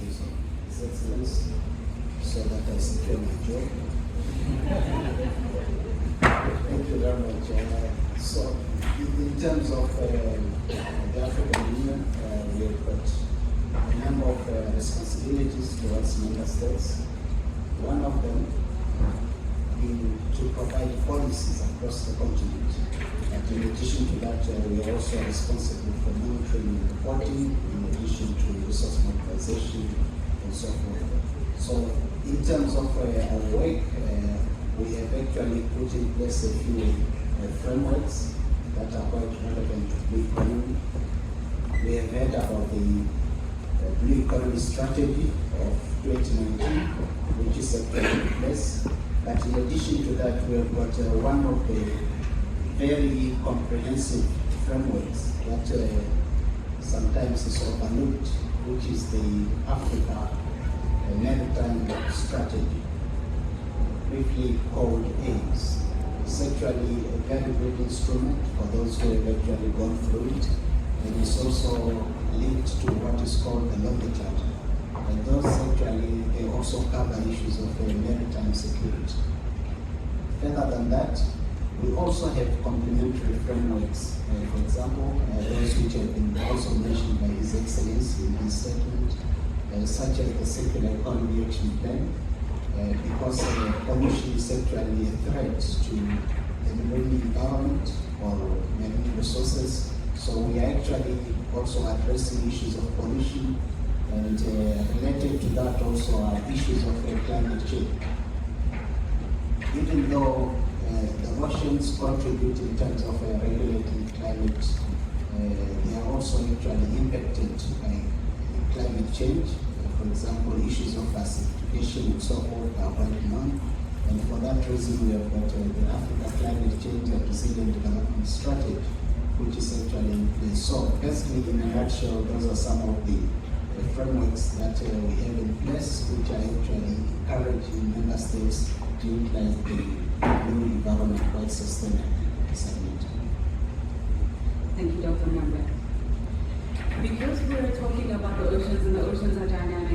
His Excellency, so that I secure my job. Thank you very much. So, in terms of the African Union, we have got a number of responsibilities towards member states. One of them being to provide policies across the continent. And in addition to that, we are also responsible for monitoring and reporting, in addition to resource mobilization and so forth. So, in terms of our work, we have actually put in place a few frameworks that are quite relevant to the economy. We have heard about the Blue Economy Strategy of 2019, which is actually in place. But in addition to that, we have got one of the very comprehensive frameworks that sometimes is overlooked, which is the Africa Maritime Strategy, briefly called AIDS. It's actually a very good instrument for those who have actually gone through it, and it's also linked to what is called the Lonely Charter. And those actually, they also cover issues of maritime security. Further than that, we also have complementary frameworks. For example, those which have been also mentioned by His Excellency in his statement, such as the Circular Economy Action Plan, because pollution is actually a threat to the marine environment or marine resources. So we are actually also addressing issues of pollution, and related to that also are issues of climate change. Even though the oceans contribute in terms of regulating climate, they are also actually impacted by climate change. For example, issues of acidification and so forth are quite known. And for that reason, we have got the Africa Climate Change and Resilient Development Strategy, which is actually in place. So basically, in a nutshell, those are some of the frameworks that we have in place, which are actually encouraging member states to utilize the new environment quite sustainably. Thank you, Dr. Nyambe. Because we're talking about the oceans and the oceans are dynamic,